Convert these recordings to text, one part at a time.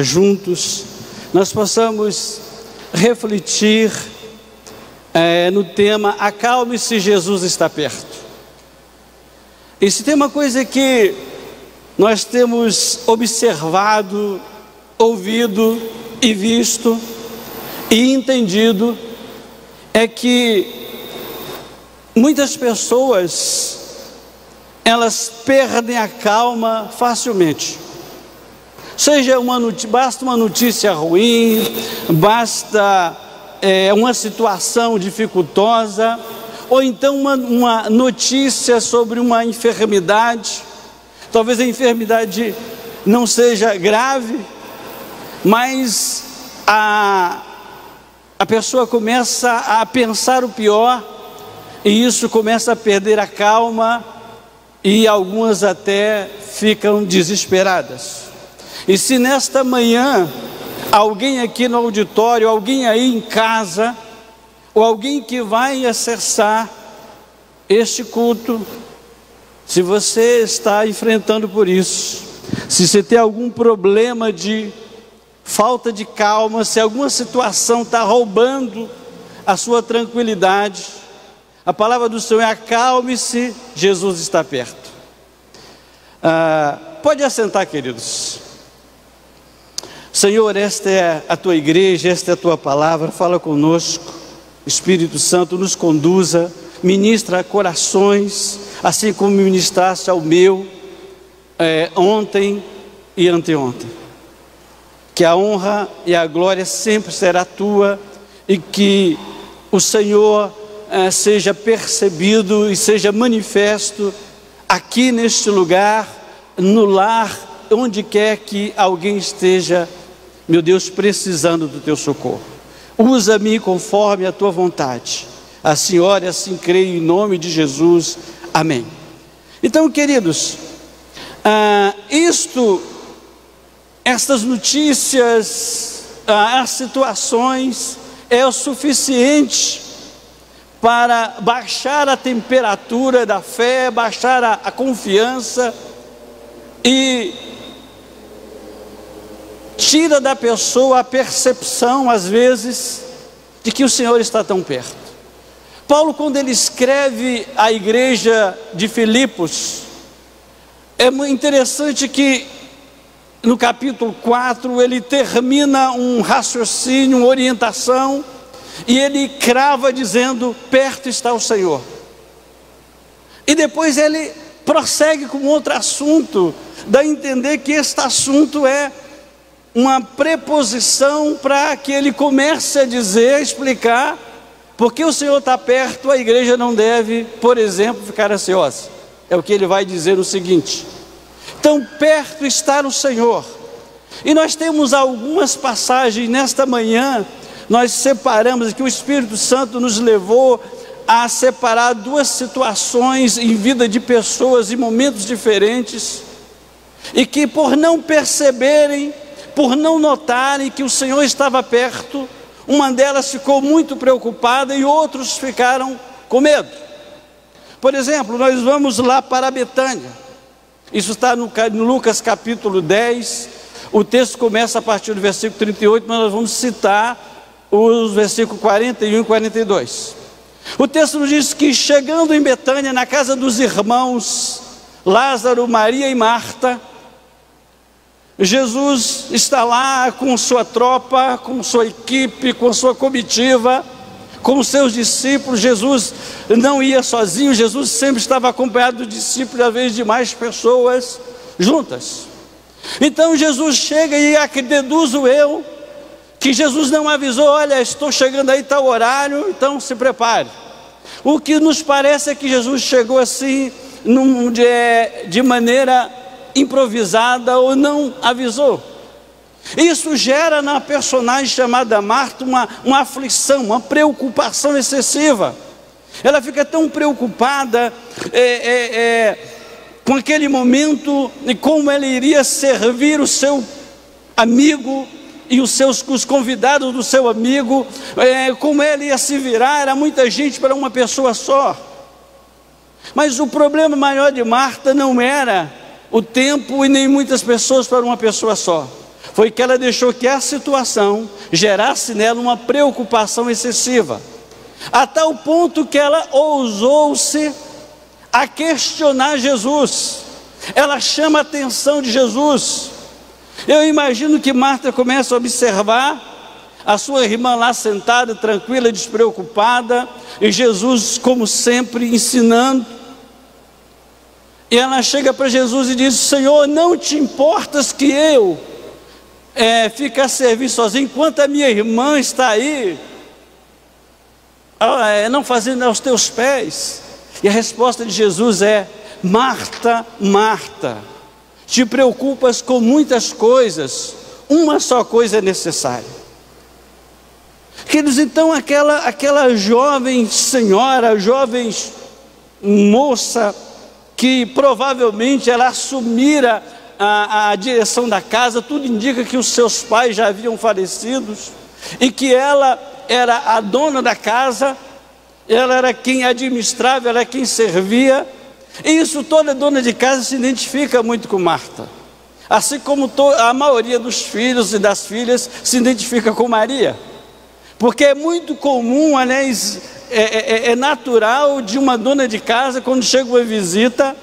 juntos, nós possamos refletir no tema acalme-se, Jesus está perto. E se tem uma coisa que nós temos observado, ouvido e visto e entendido, é que muitas pessoas, elas perdem a calma facilmente. Basta uma notícia ruim, basta uma situação dificultosa, ou então uma notícia sobre uma enfermidade. Talvez a enfermidade não seja grave, mas a pessoa começa a pensar o pior, e isso começa a perder a calma, e algumas até ficam desesperadas. E se nesta manhã, alguém aqui no auditório, alguém aí em casa, ou alguém que vai acessar este culto, se você está enfrentando por isso, se você tem algum problema de falta de calma, se alguma situação está roubando a sua tranquilidade, a palavra do Senhor é: acalme-se, Jesus está perto. Pode assentar, queridos. Senhor, esta é a tua igreja, esta é a tua palavra, fala conosco. Espírito Santo, nos conduza, ministra corações, assim como ministraste ao meu ontem e anteontem. Que a honra e a glória sempre será tua, e que o Senhor seja percebido e seja manifesto aqui neste lugar, no lar, onde quer que alguém esteja, meu Deus, precisando do teu socorro. Usa-me conforme a tua vontade. Assim oro e assim creio, em nome de Jesus. Amém. Então, queridos, estas notícias, as situações, é o suficiente para baixar a temperatura da fé, baixar a confiança, e tira da pessoa a percepção, às vezes, de que o Senhor está tão perto. Paulo, quando ele escreve à igreja de Filipos, é muito interessante que no capítulo 4 ele termina um raciocínio, uma orientação, e ele crava dizendo: perto está o Senhor. E depois ele prossegue com outro assunto, dá a entender que este assunto é uma preposição para que ele comece a dizer, a explicar, porque o Senhor está perto, a igreja não deve, por exemplo, ficar ansiosa. É o que ele vai dizer no seguinte: então perto está o Senhor. E nós temos algumas passagens nesta manhã, nós separamos, que o Espírito Santo nos levou a separar duas situações em vida de pessoas em momentos diferentes, e que por não perceberem, por não notarem que o Senhor estava perto, uma delas ficou muito preocupada e outros ficaram com medo. Por exemplo, nós vamos lá para Betânia. Isso está no Lucas capítulo 10, o texto começa a partir do versículo 38, mas nós vamos citar os versículos 41 e 42. O texto nos diz que, chegando em Betânia, na casa dos irmãos Lázaro, Maria e Marta, Jesus está lá com sua tropa, com sua equipe, com sua comitiva, com os seus discípulos. Jesus não ia sozinho, Jesus sempre estava acompanhado dos discípulos, às vezes de mais pessoas juntas. Então Jesus chega, e deduzo eu que Jesus não avisou: olha, estou chegando aí, está o horário, então se prepare. O que nos parece é que Jesus chegou assim, de maneira improvisada, ou não avisou. Isso gera na personagem chamada Marta uma aflição, uma preocupação excessiva. Ela fica tão preocupada com aquele momento, e como ela iria servir o seu amigo e os convidados do seu amigo, como ela ia se virar. Era muita gente para uma pessoa só. Mas o problema maior de Marta não era o tempo e nem muitas pessoas para uma pessoa só. foi que ela deixou que a situação gerasse nela uma preocupação excessiva, a tal ponto que ela ousou-se a questionar Jesus. Ela chama a atenção de Jesus. Eu imagino que Marta começa a observar a sua irmã lá sentada, tranquila, despreocupada, e Jesus, como sempre, ensinando. E ela chega para Jesus e diz: Senhor, não te importas que eu fique a servir sozinho, enquanto a minha irmã está aí, não fazendo aos teus pés? E a resposta de Jesus é: Marta, Marta, te preocupas com muitas coisas, uma só coisa é necessária. Queridos, então aquela jovem senhora, jovem moça, que provavelmente ela assumira a direção da casa, tudo indica que os seus pais já haviam falecido, e que ela era a dona da casa, ela era quem administrava, ela era quem servia. E isso, toda dona de casa se identifica muito com Marta, assim como a maioria dos filhos e das filhas se identifica com Maria, porque é muito comum, aliás, é natural de uma dona de casa, quando chega uma visita,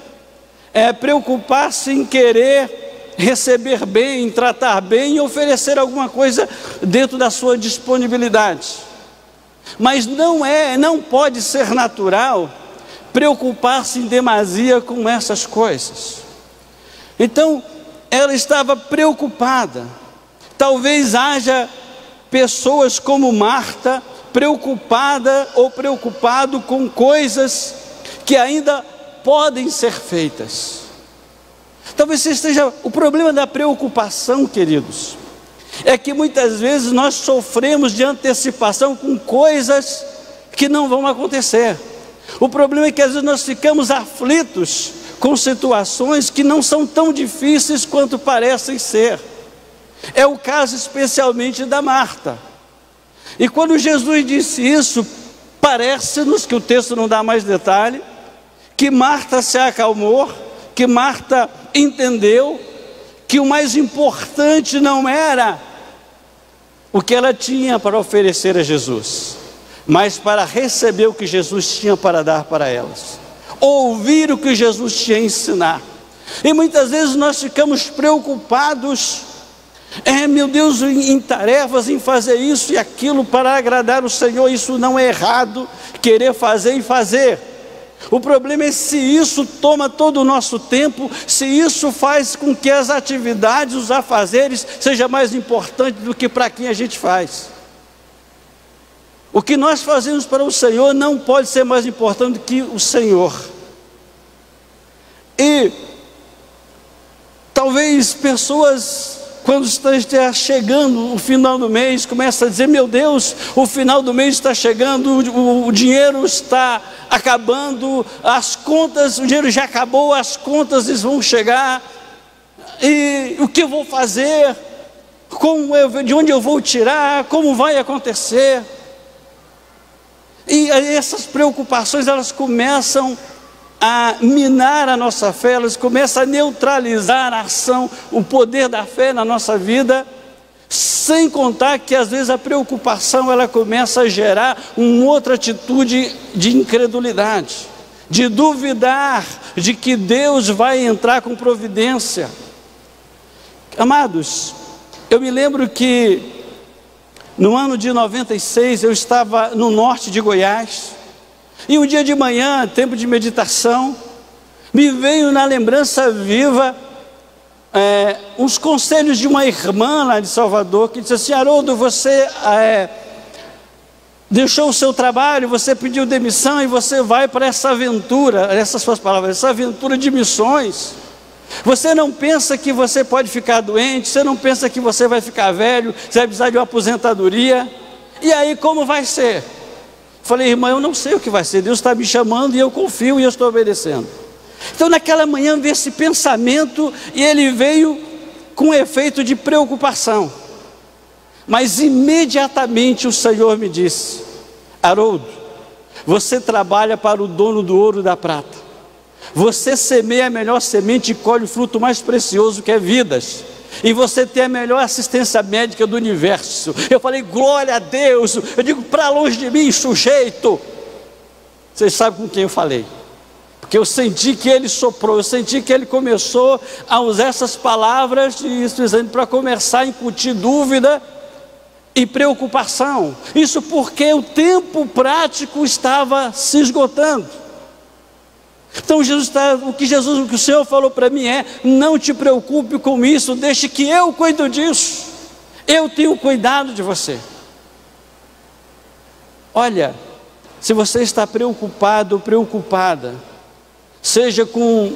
preocupar-se em querer receber bem, tratar bem e oferecer alguma coisa dentro da sua disponibilidade. Mas não pode ser natural preocupar-se em demasia com essas coisas. Então, ela estava preocupada. Talvez haja pessoas como Marta, preocupada ou preocupado com coisas que ainda podem ser feitas. Talvez você esteja... O problema da preocupação, queridos, é que muitas vezes nós sofremos de antecipação com coisas que não vão acontecer. O problema é que às vezes nós ficamos aflitos com situações que não são tão difíceis quanto parecem ser. É o caso especialmente da Marta. E quando Jesus disse isso, parece-nos, que o texto não dá mais detalhe, que Marta se acalmou, que Marta entendeu que o mais importante não era o que ela tinha para oferecer a Jesus, mas para receber o que Jesus tinha para dar para elas, ouvir o que Jesus tinha a ensinar. E muitas vezes nós ficamos preocupados, meu Deus, em tarefas, em fazer isso e aquilo para agradar o Senhor. Isso não é errado, querer fazer e fazer. O problema é se isso toma todo o nosso tempo, se isso faz com que as atividades, os afazeres, seja mais importante do que para quem a gente faz. O que nós fazemos para o Senhor não pode ser mais importante do que o Senhor. E talvez pessoas, quando está chegando o final do mês, começam a dizer: meu Deus, o final do mês está chegando, o dinheiro está acabando, as contas, o dinheiro já acabou, as contas vão chegar, e o que eu vou fazer? De onde eu vou tirar? Como vai acontecer? E essas preocupações, elas começam a minar a nossa fé, elas começam a neutralizar a ação, o poder da fé na nossa vida, sem contar que às vezes a preocupação, ela começa a gerar uma outra atitude de incredulidade, de duvidar de que Deus vai entrar com providência. Amados, eu me lembro que no ano de 96 eu estava no norte de Goiás, e um dia de manhã, tempo de meditação, me veio na lembrança viva uns conselhos de uma irmã lá de Salvador, que disse assim: Haroldo, você deixou o seu trabalho, você pediu demissão e você vai para essa aventura, essas suas palavras, essa aventura de missões. Você não pensa que você pode ficar doente, você não pensa que você vai ficar velho, você vai precisar de uma aposentadoria, e aí como vai ser? Falei: irmã, eu não sei o que vai ser, Deus está me chamando e eu confio e eu estou obedecendo. Então naquela manhã veio esse pensamento, e ele veio com efeito de preocupação, mas imediatamente o Senhor me disse: Haroldo, você trabalha para o dono do ouro e da prata, você semeia a melhor semente e colhe o fruto mais precioso, que é vidas. e você tem a melhor assistência médica do universo. Eu falei, glória a Deus. Eu digo, para longe de mim, sujeito. Vocês sabem com quem eu falei, porque eu senti que ele soprou, eu senti que ele começou a usar essas palavras para começar a incutir dúvida e preocupação. Isso porque o tempo prático estava se esgotando. Então o que o Senhor falou para mim é: não te preocupe com isso, deixe que eu cuido disso, eu tenho cuidado de você. Olha, se você está preocupado ou preocupada, seja com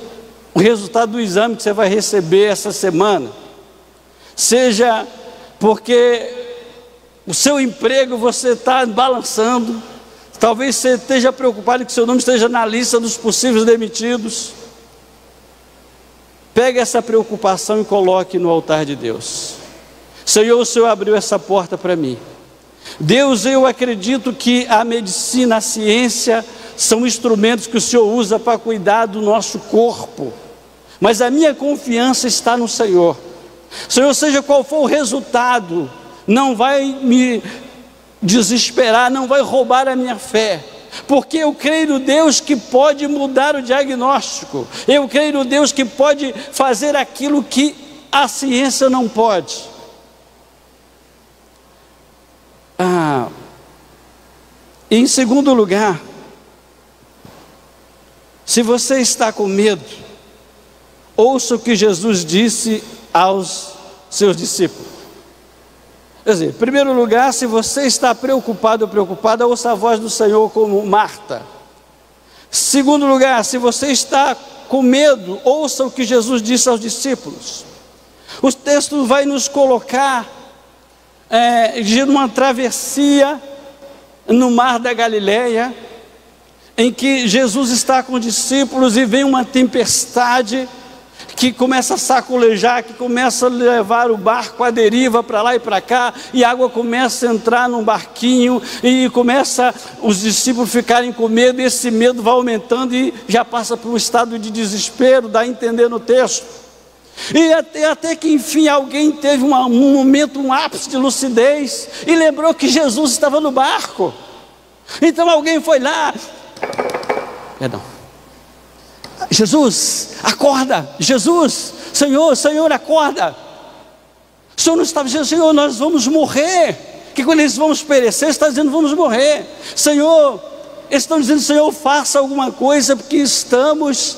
o resultado do exame que você vai receber essa semana, seja porque o seu emprego você está balançando, talvez você esteja preocupado que seu nome esteja na lista dos possíveis demitidos. Pegue essa preocupação e coloque no altar de Deus. Senhor, o Senhor abriu essa porta para mim. Deus, eu acredito que a medicina, a ciência são instrumentos que o Senhor usa para cuidar do nosso corpo, mas a minha confiança está no Senhor. Senhor, seja qual for o resultado, não vai me desesperar, não vai roubar a minha fé, porque eu creio no Deus que pode mudar o diagnóstico, eu creio no Deus que pode fazer aquilo que a ciência não pode. Em segundo lugar, se você está com medo, ouça o que Jesus disse aos seus discípulos. Quer dizer, em primeiro lugar, se você está preocupado ou preocupada, ouça a voz do Senhor como Marta. Segundo lugar, se você está com medo, ouça o que Jesus disse aos discípulos. O texto vai nos colocar de uma travessia no mar da Galileia, em que Jesus está com os discípulos e vem uma tempestade que começa a sacolejar, que começa a levar o barco à deriva para lá e para cá, e a água começa a entrar num barquinho, e começa os discípulos ficarem com medo, e esse medo vai aumentando e já passa por um estado de desespero, dá a entender no texto. E até que enfim alguém teve um momento, um ápice de lucidez, e lembrou que Jesus estava no barco. Então alguém foi lá, Jesus, acorda, Jesus, Senhor, acorda. O Senhor não estava dizendo, Senhor, nós vamos morrer, que quando eles vamos perecer, está dizendo, vamos morrer. Senhor, eles estão dizendo, Senhor, faça alguma coisa, porque estamos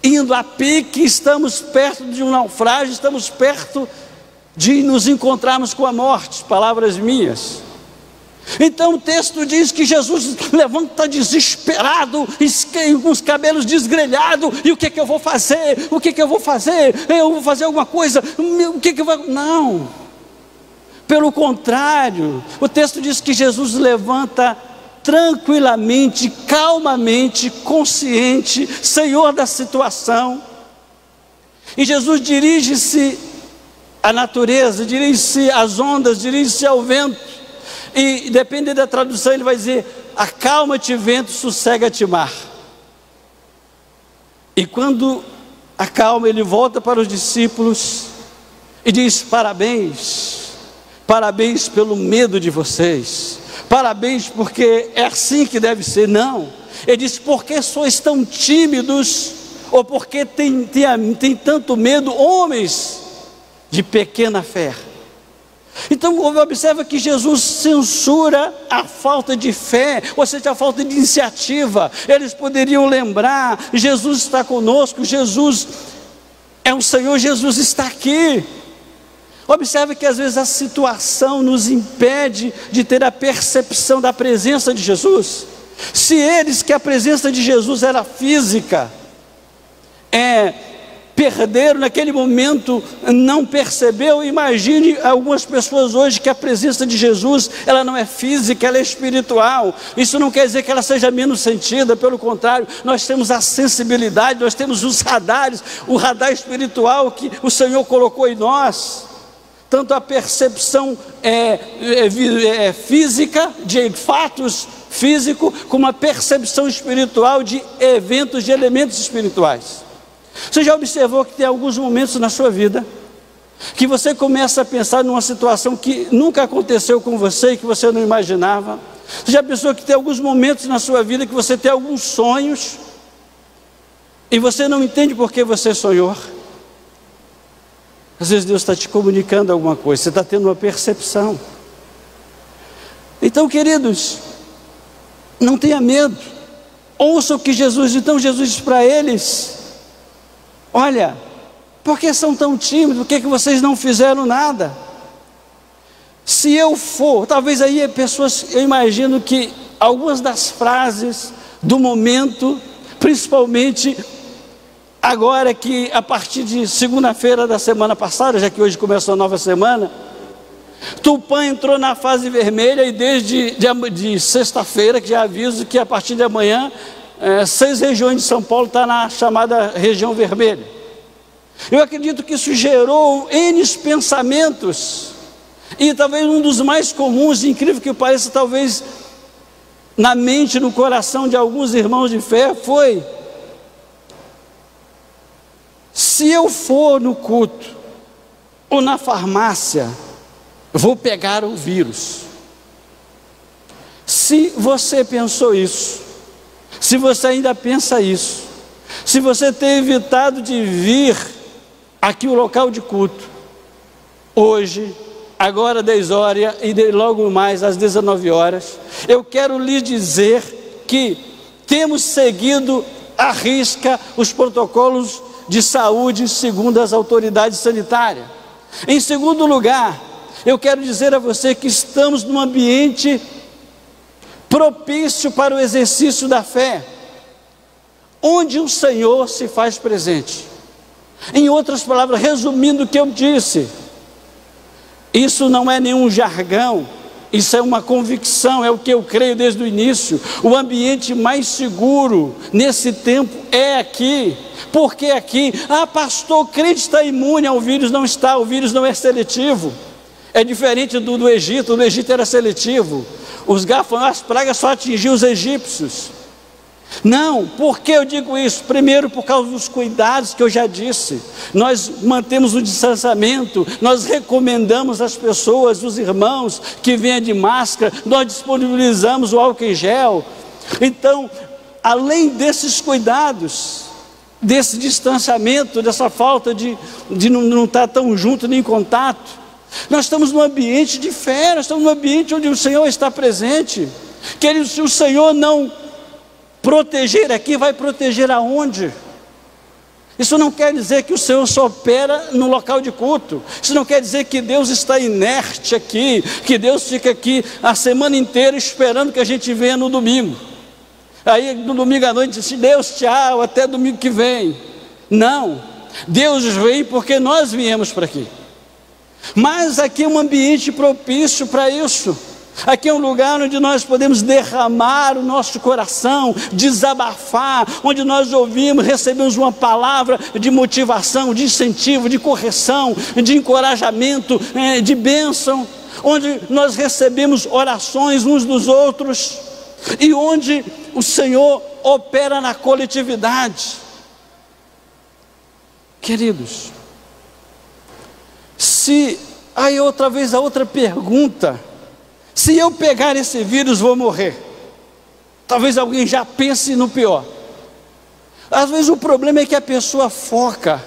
indo a pique, estamos perto de um naufrágio, estamos perto de nos encontrarmos com a morte. Palavras minhas. Então o texto diz que Jesus levanta desesperado, com os cabelos desgrelhados, e o que eu vou fazer? O que eu vou fazer? Eu vou fazer alguma coisa? O que eu vou... Não, pelo contrário, o texto diz que Jesus levanta tranquilamente, calmamente, consciente, Senhor da situação, e Jesus dirige-se à natureza, dirige-se às ondas, dirige-se ao vento, e dependendo da tradução ele vai dizer, acalma-te vento, sossega-te mar. E quando acalma, ele volta para os discípulos e diz, parabéns pelo medo de vocês, parabéns porque é assim que deve ser. Não, ele diz, porque sois tão tímidos, ou porque tem tanto medo, homens de pequena fé. Então observa que Jesus censura a falta de fé, ou seja, a falta de iniciativa. Eles poderiam lembrar, Jesus está conosco, Jesus é o Senhor, Jesus está aqui. Observe que às vezes a situação nos impede de ter a percepção da presença de Jesus. Se eles, que a presença de Jesus era física, perderam naquele momento, não percebeu, imagine algumas pessoas hoje que a presença de Jesus, ela não é física, ela é espiritual. Isso não quer dizer que ela seja menos sentida, pelo contrário, nós temos a sensibilidade, nós temos os radares, o radar espiritual que o Senhor colocou em nós. Tanto a percepção física, de fatos físicos, como a percepção espiritual de eventos, de elementos espirituais. Você já observou que tem alguns momentos na sua vida que você começa a pensar numa situação que nunca aconteceu com você e que você não imaginava. Você já pensou que tem alguns momentos na sua vida que você tem alguns sonhos e você não entende por que você sonhou? Às vezes Deus está te comunicando alguma coisa, você está tendo uma percepção. Então, queridos, não tenha medo, ouça o que Jesus diz. Então Jesus diz para eles: olha, por que são tão tímidos? Por que vocês não fizeram nada? Se eu for, talvez aí pessoas, eu imagino que algumas das frases do momento, principalmente agora que a partir de segunda-feira da semana passada, já que hoje começou a nova semana, Tupã entrou na fase vermelha e desde de sexta-feira, que já aviso que a partir de amanhã, 6 regiões de São Paulo estão na chamada região vermelha. Eu acredito que isso gerou N pensamentos, e talvez um dos mais comuns, incrível que pareça, talvez na mente, no coração de alguns irmãos de fé, foi: se eu for no culto ou na farmácia, vou pegar o vírus. Se você pensou isso, se você ainda pensa isso, se você tem evitado de vir aqui o local de culto, hoje, agora 10 horas e logo mais às 19 horas, eu quero lhe dizer que temos seguido à risca os protocolos de saúde segundo as autoridades sanitárias. Em segundo lugar, eu quero dizer a você que estamos num ambiente propício para o exercício da fé, onde o Senhor se faz presente. Em outras palavras, resumindo o que eu disse, isso não é nenhum jargão, isso é uma convicção, é o que eu creio desde o início. O ambiente mais seguro nesse tempo é aqui. Por que aqui? Ah, pastor, o crente está imune ao vírus. Não está, o vírus não é seletivo. É diferente do Egito. No Egito era seletivo. As pragas só atingiam os egípcios. Não, por que eu digo isso? Primeiro, por causa dos cuidados que eu já disse. Nós mantemos o distanciamento, nós recomendamos às pessoas, os irmãos, que venham de máscara, nós disponibilizamos o álcool em gel. Então, além desses cuidados, desse distanciamento, dessa falta de não estar tão junto nem em contato, nós estamos num ambiente de fé, nós estamos num ambiente onde o Senhor está presente. Querido, se o Senhor não proteger aqui, vai proteger aonde? Isso não quer dizer que o Senhor só opera no local de culto. Isso não quer dizer que Deus está inerte aqui, que Deus fica aqui a semana inteira esperando que a gente venha no domingo. Aí no domingo à noite diz: Deus, tchau, até domingo que vem. Não, Deus vem porque nós viemos para aqui. Mas aqui é um ambiente propício para isso. Aqui é um lugar onde nós podemos derramar o nosso coração, desabafar, onde nós ouvimos, recebemos uma palavra de motivação, de incentivo, de correção, de encorajamento, de bênção, onde nós recebemos orações uns dos outros e onde o Senhor opera na coletividade. Queridos, aí outra vez a outra pergunta: se eu pegar esse vírus, vou morrer? Talvez alguém já pense no pior. Às vezes o problema é que a pessoa foca,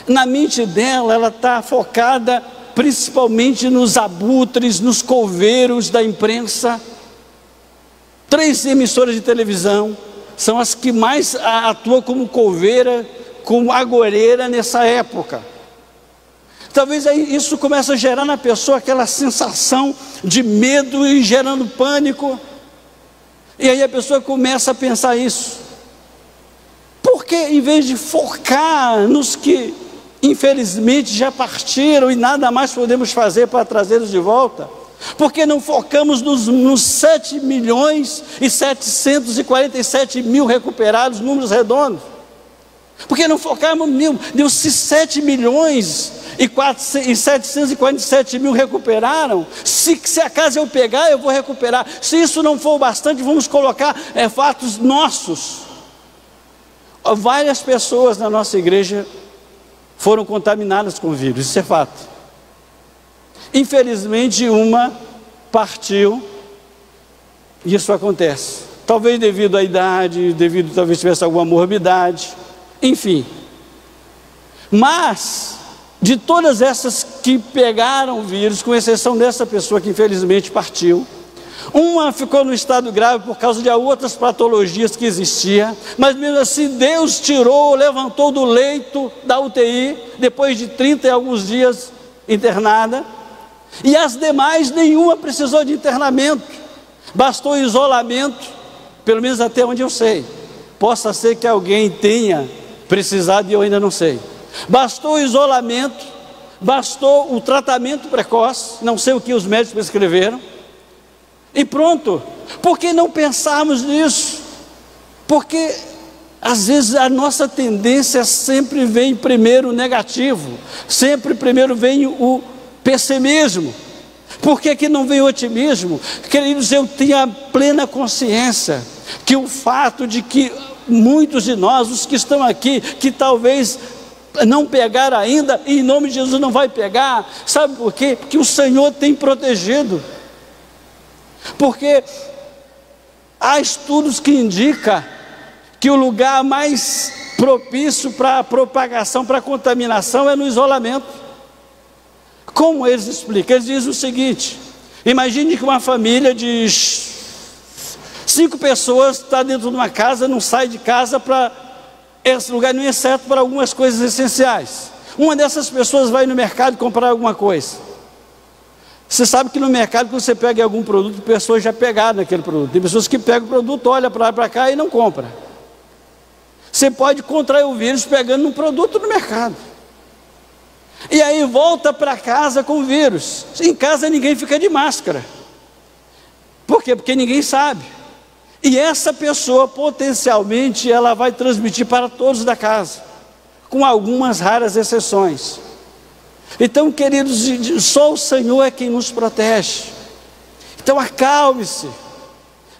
na mente dela, ela está focada principalmente nos abutres, nos coveiros da imprensa. 3 emissoras de televisão são as que mais atuam como coveira, como agoreira nessa época. Talvez aí isso comece a gerar na pessoa aquela sensação de medo e gerando pânico. E aí a pessoa começa a pensar isso. Por que em vez de focar nos que infelizmente já partiram e nada mais podemos fazer para trazê-los de volta, por que não focamos nos 7.747.000 recuperados, números redondos? Por que não focarmos se 7.747.000 recuperaram? Se acaso eu pegar, eu vou recuperar. Se isso não for o bastante, vamos colocar fatos nossos. Várias pessoas na nossa igreja foram contaminadas com o vírus, isso é fato. Infelizmente, uma partiu, e isso acontece. Talvez devido à idade, talvez tivesse alguma morbidade, enfim. Mas, de todas essas que pegaram o vírus, com exceção dessa pessoa que infelizmente partiu, uma ficou no estado grave por causa de outras patologias que existiam, mas mesmo assim Deus levantou do leito da UTI, depois de 30 e alguns dias internada, e as demais, nenhuma precisou de internamento, bastou isolamento, pelo menos até onde eu sei. Possa ser que alguém tenha precisado e eu ainda não sei. Bastou o isolamento, bastou o tratamento precoce, não sei o que os médicos prescreveram, e pronto. Por que não pensarmos nisso? Porque às vezes a nossa tendência sempre vem primeiro o negativo, sempre primeiro vem o pessimismo. Por que não vem o otimismo? Queridos, eu tenho a plena consciência que o fato de que muitos de nós, os que estão aqui, que talvez não pegaram ainda, e em nome de Jesus não vai pegar, sabe por quê? Porque o Senhor tem protegido. Porque há estudos que indicam que o lugar mais propício para a propagação, para a contaminação é no isolamento. Como eles explicam? Eles dizem o seguinte: imagine que uma família de 5 pessoas está dentro de uma casa, não sai de casa para esse lugar, não é exceto para algumas coisas essenciais. Uma dessas pessoas vai no mercado comprar alguma coisa. Você sabe que no mercado, quando você pega algum produto, pessoas já pegaram aquele produto. Tem pessoas que pegam o produto, olham para cá e não compram. Você pode contrair o vírus pegando um produto no mercado. E aí volta para casa com o vírus. Em casa ninguém fica de máscara. Por quê? Porque ninguém sabe. E essa pessoa potencialmente ela vai transmitir para todos da casa, com algumas raras exceções. Então, queridos, só o Senhor é quem nos protege. Então acalme-se.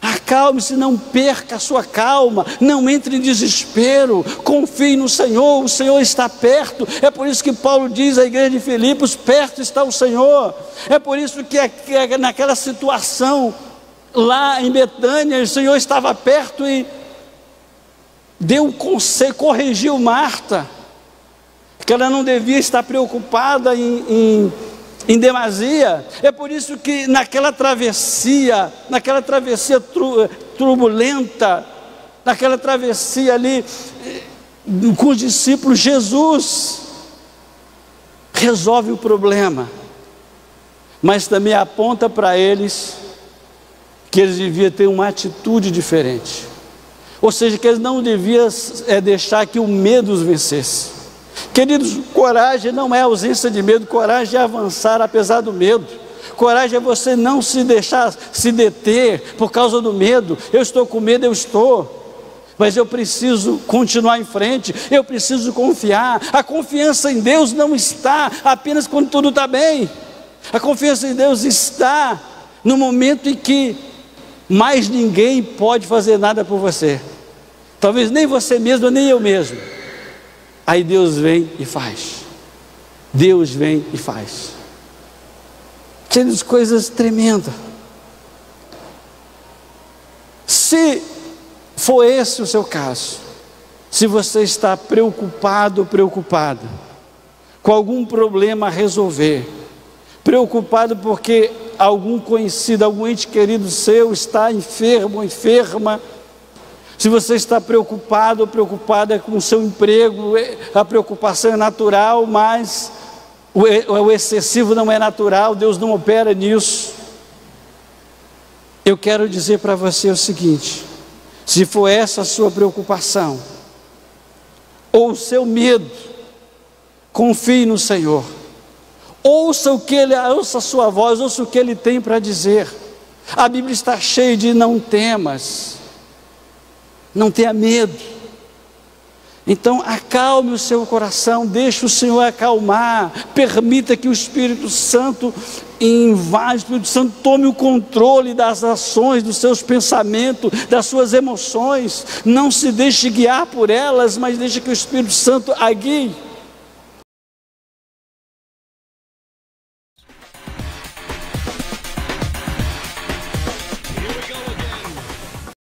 Acalme-se, não perca a sua calma, não entre em desespero, confie no Senhor, o Senhor está perto. É por isso que Paulo diz à igreja de Filipos: perto está o Senhor. É por isso que naquela situação lá em Betânia, o Senhor estava perto e deu um conselho, corrigiu Marta, que ela não devia estar preocupada em demasia. É por isso que naquela travessia turbulenta, naquela travessia ali com os discípulos, Jesus resolve o problema, mas também aponta para eles que eles deviam ter uma atitude diferente, ou seja, que eles não deviam deixar que o medo os vencesse. Queridos, coragem não é ausência de medo, coragem é avançar apesar do medo. Coragem é você não se deixar se deter por causa do medo. Eu estou com medo, eu estou, mas eu preciso continuar em frente, eu preciso confiar. A confiança em Deus não está apenas quando tudo está bem. A confiança em Deus está no momento em que mais ninguém pode fazer nada por você, talvez nem você mesmo, nem eu mesmo. Aí Deus vem e faz. Deus vem e faz. Temos coisas tremendas. Se for esse o seu caso, se você está preocupado ou preocupada com algum problema a resolver, preocupado porque algum conhecido, algum ente querido seu está enfermo ou enferma, se você está preocupado ou preocupada com o seu emprego, a preocupação é natural, mas o excessivo não é natural, Deus não opera nisso. Eu quero dizer para você o seguinte: se for essa a sua preocupação, ou o seu medo, confie no Senhor. Ouça a sua voz, ouça o que Ele tem para dizer. A Bíblia está cheia de não temas. Não tenha medo. Então acalme o seu coração, deixe o Senhor acalmar, permita que o Espírito Santo invade, o Espírito Santo tome o controle das ações, dos seus pensamentos, das suas emoções. Não se deixe guiar por elas, mas deixe que o Espírito Santo a guie.